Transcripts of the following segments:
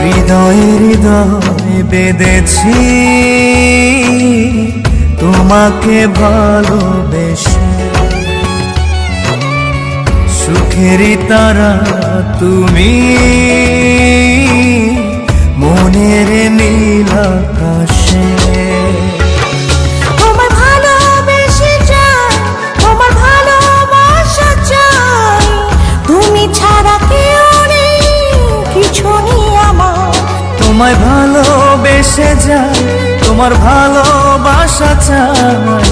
হৃদয়ে হৃদয় বেঁধেছি তোমাকে ভালোবেসে, সুখেরই তারা তুমি মনের নীল আকাশে। তোমার ভালোবেসে যাই, তোমার ভালোবাসা চাই, তুমি ছাড়া কেউ নেই, কিছু নেই আমার। তোমায় ভালোবেসে যাই, তোমার ভালোবাসা চাই,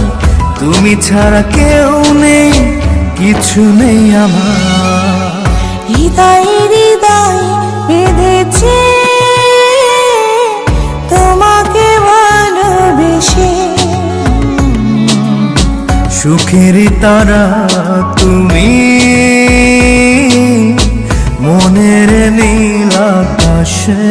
তুমি ছাড়া কেউ নেই, কিছু নেই আমার। হৃদয়ে হৃদয় বেঁধেছে তোমাকে ভালোবেসে, সুখেরই তারা তুমি মনের নীল আকাশে।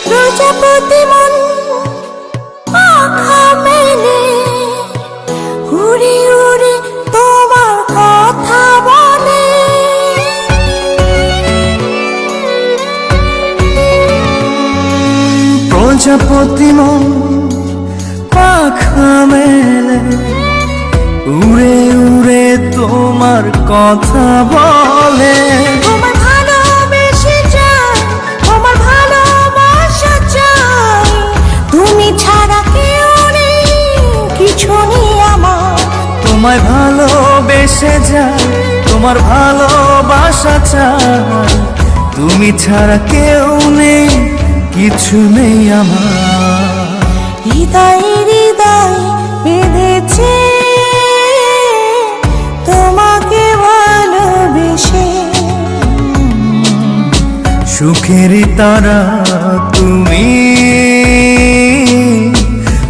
প্রজাপতি মন পাখা মেলে উড়ে উড়ে তোমার কথা বলে। প্রজাপতি মন পাখা মেলে উড়ে উড়ে তোমার কথা বলে। তোমার ভালোবেসে যাই, তোমার ভালোবাসা চাই, তুমি ছাড়া কেউ নেই, কিছু নেই আমার। তোমায় ভালোবেসে যাই, তোমার ভালোবাসা চাই, তুমি ছাড়া কেউ নেই, কিছু নেই আমার। হৃদয়ে হৃদয় বেঁধেছে তোমাকে ভালোবেসে, সুখেরই তারা তুমি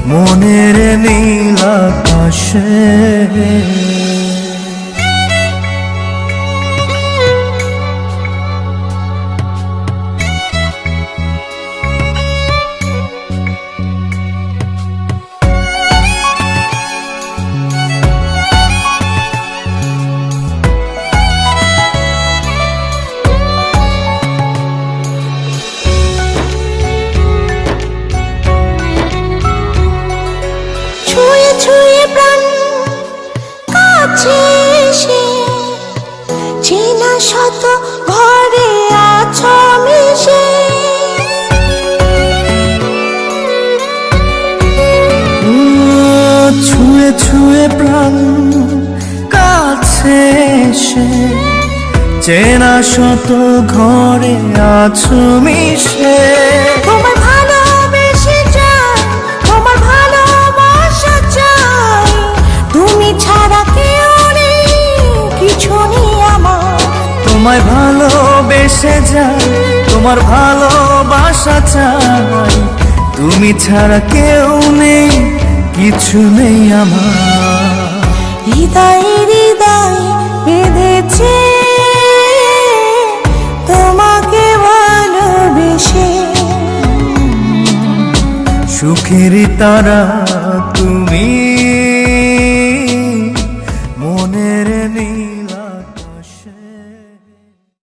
মনের নীল আকাশে। ছুঁয়ে ছুঁয়ে প্রাণ কাছে এসে, চেনা শত ঘরে আছো মিশে। ছুঁয়ে ছুঁয়ে প্রাণ কাছে এসে, চেনা শত ঘরে আছো মিশে। তোমার ভালোবেসে যাই, তোমার ভালোবাসা চাই, তুমি ছাড়া কেউ নেই, কিছু নেই আমার। তোমায় ভালোবেসে যাই, তোমার ভালোবাসা চাই, তুমি ছাড়া কেউ নেই, কিছু নেই আমার। হৃদয়ে হৃদয় বেঁধেছে তোমাকে ভালোবেসে, সুখেরই তারা তুমি